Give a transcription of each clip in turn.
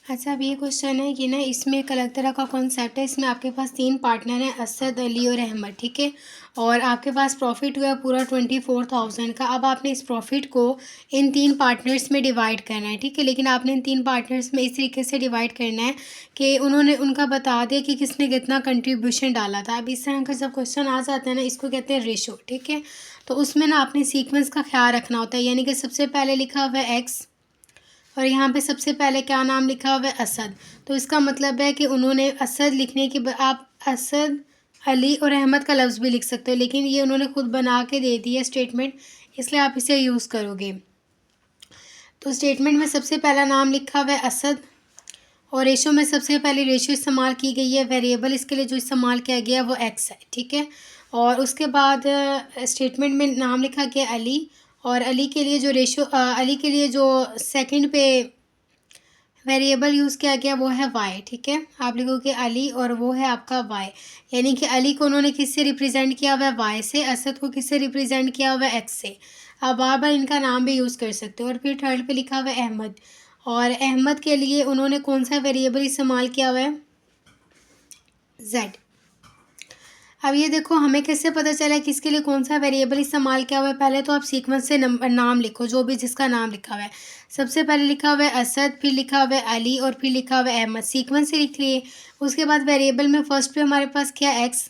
अच्छा, अब ये क्वेश्चन है कि ना इसमें एक अलग तरह का कॉन्सेप्ट है। इसमें आपके पास 3 पार्टनर हैं, असद, अली और अहमद, ठीक है? और आपके पास प्रॉफ़िट हुआ है पूरा 24,000 का। अब आपने इस प्रॉफ़िट को इन 3 पार्टनर्स में डिवाइड करना है, ठीक है? लेकिन आपने इन 3 पार्टनर्स में इस तरीके से डिवाइड करना है कि उन्होंने उनका बता दिया कि किसने कितना कंट्रीब्यूशन डाला था। अब इस तरह का जब क्वेश्चन आ जाता है ना, इसको कहते हैं रेशो, ठीक है? तो उसमें ना आपने सीक्वेंस का ख़्याल रखना होता है, यानी कि सबसे पहले लिखा हुआ है एक्स और यहाँ पे सबसे पहले क्या नाम लिखा हुआ है, असद। तो इसका मतलब है कि उन्होंने असद लिखने के आप असद, अली और अहमद का लफ्ज़ भी लिख सकते हो, लेकिन ये उन्होंने खुद बना के दे दी है स्टेटमेंट, इसलिए आप इसे यूज़ करोगे। तो स्टेटमेंट में सबसे पहला नाम लिखा हुआ है असद और रेशो में सबसे पहले रेशो इस्तेमाल की गई है। वेरिएबल इसके लिए जो इस्तेमाल किया गया है वो एक्स है, ठीक है? और उसके बाद स्टेटमेंट में नाम लिखा गया अली और अली के लिए जो अली के लिए जो सेकंड पे वेरिएबल यूज़ किया गया वो है वाई, ठीक है? आप लिखोगे अली और वो है आपका वाई, यानी कि अली को उन्होंने किससे रिप्रेजेंट किया हुआ है, वाई से। असद को किससे रिप्रेजेंट किया हुआ है, एक्स से। आप बार बार इनका नाम भी यूज़ कर सकते हो। और फिर थर्ड पे लिखा हुआ है अहमद और अहमद के लिए उन्होंने कौन सा वेरिएबल इस्तेमाल किया हुआ है, जेड। अब ये देखो हमें कैसे पता चला किसके लिए कौन सा वेरिएबल इस्तेमाल किया हुआ है। पहले तो आप सीक्वेंस से नाम लिखो, जो भी जिसका नाम लिखा हुआ है। सबसे पहले लिखा हुआ है असद, फिर लिखा हुआ है अली और फिर लिखा हुआ है अहमद, सीक्वेंस से लिख लिए। उसके बाद वेरिएबल में फ़र्स्ट पे हमारे पास क्या है, एक्स।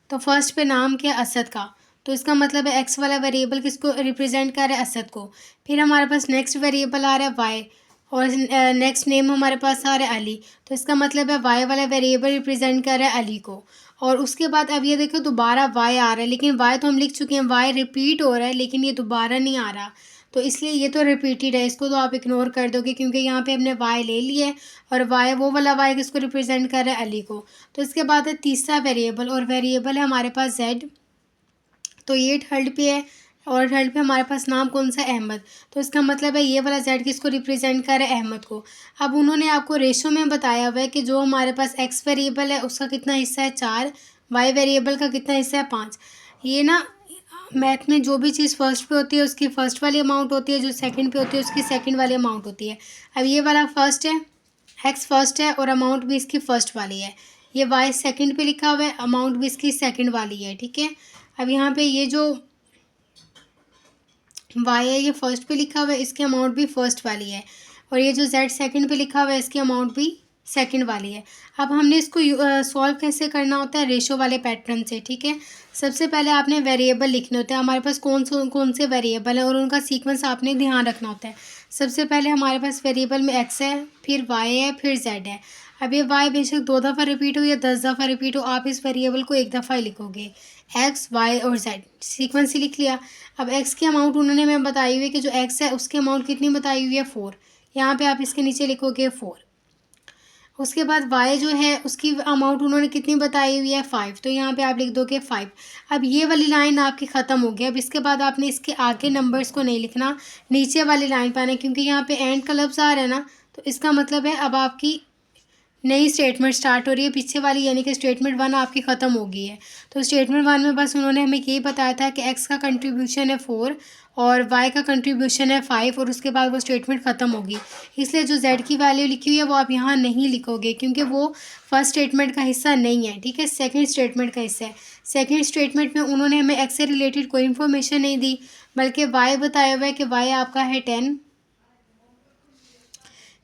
तो फर्स्ट पे नाम क्या, असद का। तो इसका मतलब है एक्स वाला वेरिएबल किसको रिप्रेजेंट कर रहा है, असद को। फिर हमारे पास नेक्स्ट वेरिएबल आ रहा है वाई और नेक्स्ट नेम हमारे पास आ रहा है अली। तो इसका मतलब है वाई वाला वेरिएबल रिप्रेजेंट कर रहा है अली को। और उसके बाद अब ये देखो दोबारा वाई आ रहा है, लेकिन वाई तो हम लिख चुके हैं, वाई रिपीट हो रहा है लेकिन ये दोबारा नहीं आ रहा। तो इसलिए ये तो रिपीटेड है, इसको तो आप इग्नोर कर दोगे क्योंकि यहाँ पे हमने वाई ले लिया है और वाई वो वाला वाई किसको रिप्रेजेंट कर रहा है, अली को। तो इसके बाद है तीसरा वेरिएबल और वेरिएबल है हमारे पास जेड। तो ये थर्ड पे है और थर्ड पे हमारे पास नाम कौन सा, अहमद। तो इसका मतलब है ये वाला जेड किसको रिप्रेजेंट कर रहा है, अहमद को। अब उन्होंने आपको रेशो में बताया हुआ है कि जो हमारे पास एक्स वेरिएबल है उसका कितना हिस्सा है, 4। वाई वेरिएबल का कितना हिस्सा है, 5। ये ना मैथ में जो भी चीज़ फर्स्ट पे होती है उसकी फ़र्स्ट वाली अमाउंट होती है, जो सेकंड पे होती है उसकी सेकंड वाली अमाउंट होती है। अब ये वाला फर्स्ट है, एक्स फर्स्ट है और अमाउंट भी इसकी फ़र्स्ट वाली है। ये वाई सेकंड पे लिखा हुआ है, अमाउंट भी इसकी सेकंड वाली है, ठीक है? अब यहाँ पे ये जो वाई है ये फर्स्ट पे लिखा हुआ है, इसकी अमाउंट भी फर्स्ट वाली है। और ये जो जेड सेकंड पे लिखा हुआ है इसकी अमाउंट भी सेकंड वाली है। अब हमने इसको सॉल्व कैसे करना होता है, रेशो वाले पैटर्न से, ठीक है? सबसे पहले आपने वेरिएबल लिखने होते हैं, हमारे पास कौन से वेरिएबल है और उनका सीक्वेंस आपने ध्यान रखना होता है। सबसे पहले हमारे पास वेरिएबल में एक्स है, फिर वाई है, फिर जेड है। अब ये वाई बेशक 2 दफ़ा रिपीट हो या 10 दफ़ा रिपीट हो, आप इस वेरिएबल को एक दफ़ा ही लिखोगे, एक्स वाई और जेड, सीक्वेंस ही लिख लिया। अब एक्स की अमाउंट उन्होंने हमें बताई हुई है कि जो एक्स है उसकी अमाउंट कितनी बताई हुई है, 4। यहाँ पे आप इसके नीचे लिखोगे 4। उसके बाद वाई जो है उसकी अमाउंट उन्होंने कितनी बताई हुई है, 5। तो यहाँ पे आप लिख दोगे 5। अब ये वाली लाइन आपकी ख़त्म हो गई। अब इसके बाद आपने इसके आगे नंबर्स को नहीं लिखना, नीचे वाली लाइन पर आना है, क्योंकि यहाँ पे एंड का लफ्ज़ आ रहा है ना। तो इसका मतलब है अब आपकी नई स्टेटमेंट स्टार्ट हो रही है, पीछे वाली यानी कि स्टेटमेंट 1 आपकी ख़त्म हो गई है। तो स्टेटमेंट 1 में बस उन्होंने हमें ये बताया था कि एक्स का कंट्रीब्यूशन है 4 और वाई का कंट्रीब्यूशन है 5 और उसके बाद वो स्टेटमेंट ख़त्म होगी। इसलिए जो जेड की वैल्यू लिखी हुई है वो आप यहाँ नहीं लिखोगे क्योंकि वो फर्स्ट स्टेटमेंट का हिस्सा नहीं है, ठीक है? सेकेंड स्टेटमेंट का हिस्सा है। सेकेंड स्टेटमेंट में उन्होंने हमें एक्स से रिलेटेड कोई इन्फॉर्मेशन नहीं दी, बल्कि वाई बताया हुआ है कि वाई आपका है 10।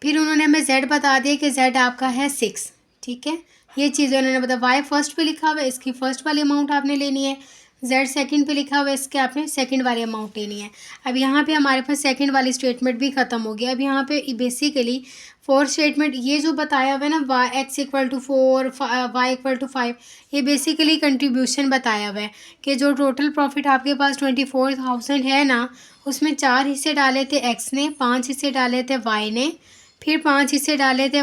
फिर उन्होंने हमें जेड बता दिया कि जेड आपका है 6, ठीक है? ये चीज़ें उन्होंने बताया। वाई फर्स्ट पे लिखा हुआ है, इसकी फ़र्स्ट वाली अमाउंट आपने लेनी है। जेड सेकंड पे लिखा हुआ है, इसके आपने सेकंड वाली अमाउंट लेनी है। अब यहाँ पे हमारे पास सेकंड वाली स्टेटमेंट भी ख़त्म हो गया। अब यहाँ पे बेसिकली फोर्थ स्टेटमेंट ये जो बताया हुआ है ना, y x equal to 4 y equal to 5, ये बेसिकली कंट्रीब्यूशन बताया हुआ है कि जो टोटल प्रॉफिट आपके पास 24,000 है ना, उसमें 4 हिस्से डाले थे एक्स ने, 5 हिस्से डाले थे वाई ने, फिर 5 हिस्से डाले थे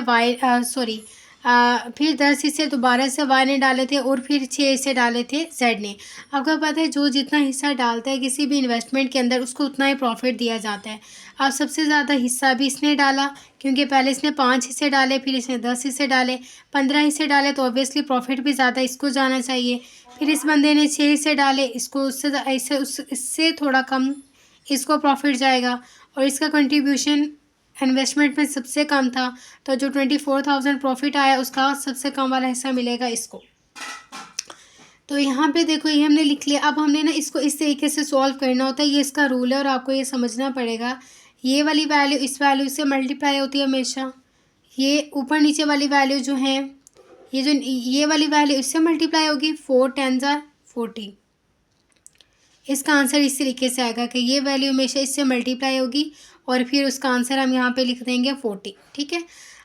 फिर 10 हिस्से दोबारा से वाई ने डाले थे और फिर 6 हिस्से डाले थे जेड ने। आपको पता है जो जितना हिस्सा डालता है किसी भी इन्वेस्टमेंट के अंदर उसको उतना ही प्रॉफिट दिया जाता है। अब सबसे ज़्यादा हिस्सा भी इसने डाला क्योंकि पहले इसने 5 हिस्से डाले, फिर इसने 10 हिस्से डाले, 15 हिस्से डाले, तो ऑब्वियसली प्रॉफिट भी ज़्यादा इसको जाना चाहिए। फिर इस बंदे ने 6 हिस्से डाले, इसको इससे थोड़ा कम इसको प्रॉफिट जाएगा और इसका कंट्रीब्यूशन इन्वेस्टमेंट में सबसे कम था, तो जो 24,000 प्रॉफिट आया उसका सबसे कम वाला हिस्सा मिलेगा इसको। तो यहाँ पे देखो ये हमने लिख लिया। अब हमने ना इसको इस तरीके से सॉल्व करना होता है, ये इसका रूल है और आपको ये समझना पड़ेगा। ये वाली वैल्यू इस वैल्यू से मल्टीप्लाई होती है हमेशा। ये ऊपर नीचे वाली वैल्यू जो है, ये वाली वैल्यू इससे मल्टीप्लाई होगी, 4 10 ज़ार 40। इसका आंसर इस तरीके से आएगा कि ये वैल्यू हमेशा इससे मल्टीप्लाई होगी और फिर उसका आंसर हम यहाँ पे लिख देंगे 40, ठीक है।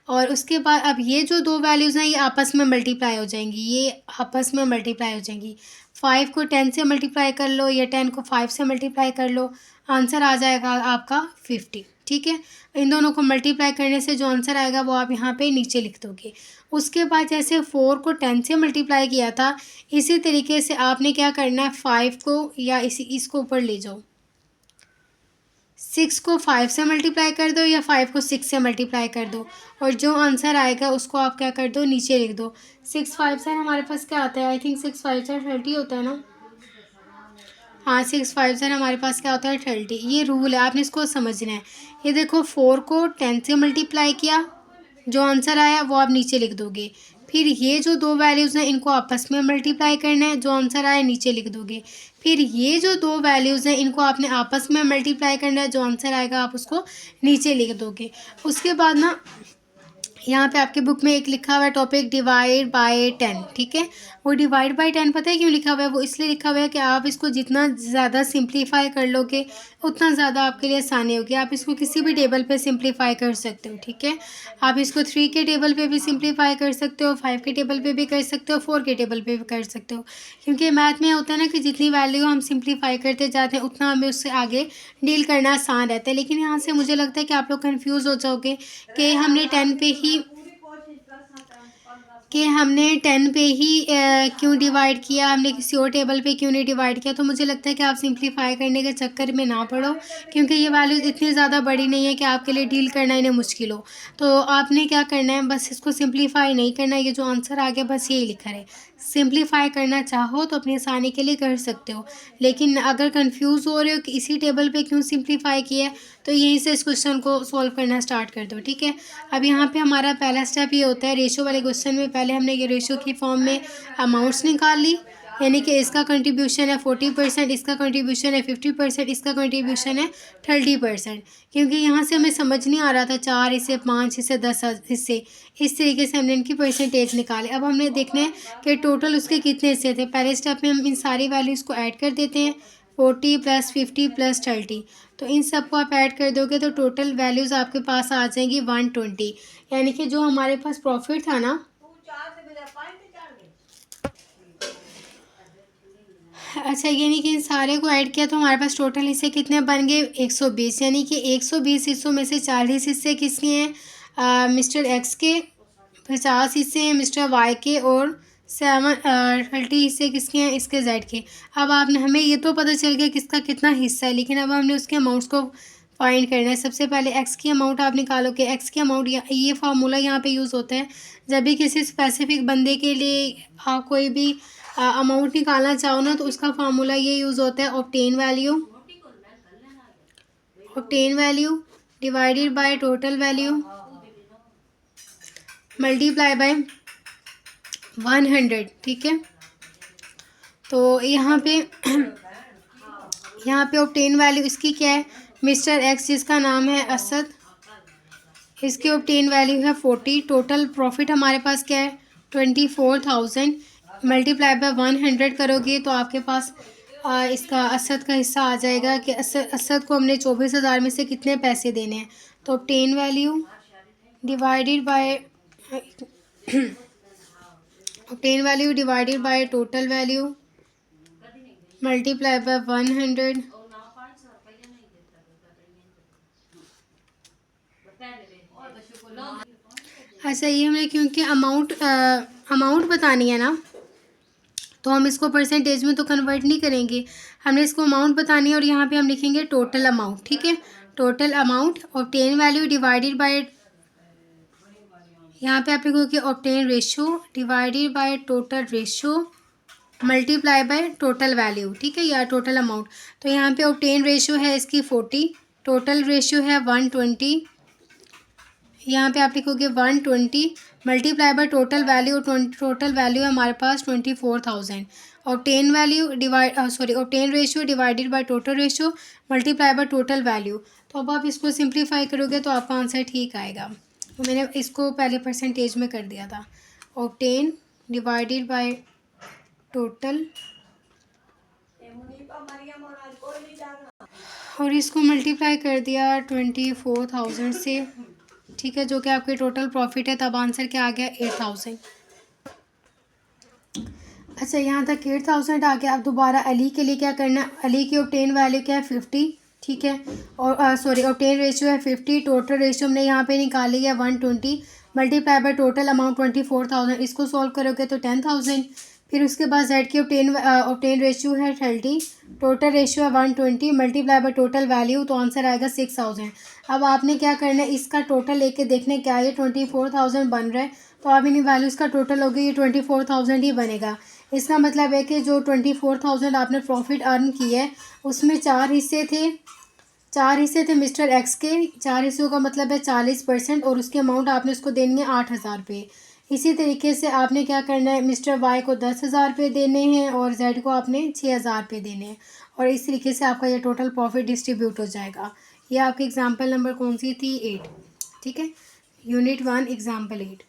और उसके बाद अब ये जो दो वैल्यूज़ हैं ये आपस में मल्टीप्लाई हो जाएंगी, ये आपस में मल्टीप्लाई हो जाएंगी। 5 को 10 से मल्टीप्लाई कर लो या 10 को 5 से मल्टीप्लाई कर लो, आंसर आ जाएगा आपका 50, ठीक है। इन दोनों को मल्टीप्लाई करने से जो आंसर आएगा वो आप यहाँ पे नीचे लिख दोगे। उसके बाद जैसे 4 को 10 से मल्टीप्लाई किया था, इसी तरीके से आपने क्या करना है, 5 को या इसको ऊपर ले जाओ, 6 को 5 से मल्टीप्लाई कर दो या 5 को 6 से मल्टीप्लाई कर दो और जो आंसर आएगा उसको आप क्या कर दो, नीचे लिख दो। 6 5 से हमारे पास क्या आता है, आई थिंक 6 5 से 30 होता है ना। हाँ 6 5 से हमारे पास क्या होता है, 30। ये रूल है, आपने इसको समझना है। ये देखो 4 को 10 से मल्टीप्लाई किया, जो आंसर आया वो आप नीचे लिख दोगे। फिर ये जो दो वैल्यूज़ हैं इनको आपस में मल्टीप्लाई करना है, जो आंसर आया नीचे लिख दोगे। फिर ये जो दो वैल्यूज़ हैं इनको आपने आपस में मल्टीप्लाई करना है, जो आंसर आएगा आप उसको नीचे लिख दोगे। उसके बाद ना यहाँ पे आपके बुक में एक लिखा हुआ है टॉपिक डिवाइड बाय 10, ठीक है। वो डिवाइड बाय 10 पता है क्यों लिखा हुआ है, वो इसलिए लिखा हुआ है कि आप इसको जितना ज़्यादा सिंप्लीफाई कर लोगे उतना ज़्यादा आपके लिए आसानी होगी। आप इसको किसी भी टेबल पे सिंप्लीफाई कर सकते हो, ठीक है। आप इसको 3 के टेबल पे भी सिंप्लीफाई कर सकते हो, 5 के टेबल पे भी कर सकते हो, 4 के टेबल पे भी कर सकते हो। क्योंकि मैथ में होता है ना कि जितनी वैल्यू हम सिंप्लीफाई करते जाते हैं उतना हमें उससे आगे डील करना आसान रहता है। लेकिन यहाँ से मुझे लगता है कि आप लोग कन्फ्यूज़ हो जाओगे कि हमने 10 पे ही क्यों डिवाइड किया, हमने किसी और टेबल पे क्यों नहीं डिवाइड किया। तो मुझे लगता है कि आप सिंप्लीफाई करने के चक्कर में ना पड़ो, क्योंकि ये वैल्यूज़ इतनी ज़्यादा बड़ी नहीं है कि आपके लिए डील करना इन्हें मुश्किल हो। तो आपने क्या करना है, बस इसको सिंप्लीफाई नहीं करना, ये जो आंसर आ गया बस यही लिखा है। सिंप्लीफाई करना चाहो तो अपनी आसानी के लिए कर सकते हो, लेकिन अगर कंफ्यूज हो रहे हो कि इसी टेबल पे क्यों सिंप्लीफाई किया है तो यहीं से इस क्वेश्चन को सॉल्व करना स्टार्ट कर दो, ठीक है। अब यहाँ पे हमारा पहला स्टेप ये होता है, रेशो वाले क्वेश्चन में पहले हमने ये रेशो की फॉर्म में अमाउंट्स निकाल ली, यानी कि इसका कंट्रीब्यूशन है 40%, इसका कंट्रीब्यूशन है 50%, इसका कंट्रीब्यूशन है 30%। क्योंकि यहाँ से हमें समझ नहीं आ रहा था 4 हिस्से 5 हिस्से 10 हिस्से, इस तरीके से हमने इनकी परसेंटेज निकाले। अब हमने देखना है कि टोटल उसके कितने हिस्से थे। पहले स्टेप में हम इन सारी वैल्यूज़ को ऐड कर देते हैं, 40 + 50 + 30। तो इन सबको आप ऐड कर दोगे तो टोटल वैल्यूज़ आपके पास आ जाएंगी 120। यानी कि जो हमारे पास प्रॉफिट था ना, अच्छा यानी कि इन सारे को ऐड किया तो हमारे पास टोटल हिस्से कितने बन गए, 120। यानी कि 120 हिस्सों में से 40 हिस्से किसके हैं, मिस्टर एक्स के, 50 हिस्से हैं मिस्टर वाई के और 30 हिस्से किसके हैं, इसके जेड के। अब आपने, हमें ये तो पता चल गया किसका कितना हिस्सा है, लेकिन अब हमने उसके अमाउंट्स को फाइंड करना है। सबसे पहले एक्स की अमाउंट आप निकालो कि एक्स की अमाउंट, ये फार्मूला यहाँ पे यूज़ होता है जब भी किसी स्पेसिफिक बंदे के लिए आप कोई भी अमाउंट निकालना चाहो ना, तो उसका फार्मूला ये यूज़ होता है obtain value divided by total value multiply by 100, ठीक है। तो यहाँ पे ऑब्टेन वैल्यू इसकी क्या है, मिस्टर एक्स जिसका नाम है असद, इसकी ऑब्टेन वैल्यू है 40। टोटल प्रॉफिट हमारे पास क्या है 24,000, मल्टीप्लाई बाय 100 करोगे तो आपके पास इसका असद का हिस्सा आ जाएगा कि असद को हमने 24,000 में से कितने पैसे देने हैं। तो obtain value divided by total value multiply by 100। अच्छा ये हमने क्योंकि अमाउंट बतानी है ना, तो हम इसको परसेंटेज में तो कन्वर्ट नहीं करेंगे, हमने इसको अमाउंट बतानी है और यहाँ पे हम लिखेंगे टोटल अमाउंट, ठीक है। Total amount obtain value divided by, यहाँ पे आप लिखोगे obtain ratio divided by total ratio multiply by total value, ठीक है, या टोटल अमाउंट। तो यहाँ पे ऑब्टेन रेशो है इसकी 40, टोटल रेशो है 120, यहाँ पे आप लिखोगे 120 multiply by total value. Total value है हमारे पास 24,000। Obtain value obtain ratio divided by total ratio multiply by total value. तो अब आप इसको सिंप्लीफाई करोगे तो आपका आंसर ठीक आएगा। तो मैंने इसको पहले परसेंटेज में कर दिया था। ऑब्टेन डिवाइडेड बाय टोटल और इसको मल्टीप्लाई कर दिया 24,000 से, ठीक है, जो कि आपके टोटल प्रॉफिट है। तब आंसर क्या आ गया 8,000। अच्छा, यहाँ तक 8,000 आ गया। अब दोबारा अली के लिए क्या करना है, अली की ऑब्टेन वैल्यू क्या है 50, ठीक है, और ऑब्टेन रेशियो है 50। टोटल रेशियो हमने यहाँ पे निकाली है 120 मल्टीप्लाई बाय टोटल अमाउंट 24,000। इसको सॉल्व करोगे तो 10,000। फिर उसके बाद जेड की ऑब्टेन रेशियो है 30, टोटल रेशियो है 120 मल्टीप्लाई बाय टोटल वैल्यू, तो आंसर आएगा 6,000। अब आपने क्या करना है, इसका टोटल लेके देखने क्या है, 24,000 बन रहा है, तो आप इन वैल्यूज़ का टोटल होगा ये 24,000 ही बनेगा। इसका मतलब है कि जो 24,000 आपने प्रॉफिट अर्न किया है उसमें 4 हिस्से थे मिस्टर एक्स के। 4 हिस्सों का मतलब है 40%, और उसकी अमाउंट आपने उसको देनी है 8,000 रुपये। इसी तरीके से आपने क्या करना है, मिस्टर वाई को 10,000 रुपये देने हैं और जेड को आपने 6,000 रुपये देने हैं, और इस तरीके से आपका ये टोटल प्रॉफिट डिस्ट्रीब्यूट हो जाएगा। ये आपकी एग्जाम्पल नंबर कौन सी थी, 8, ठीक है, यूनिट 1 एग्जाम्पल 8।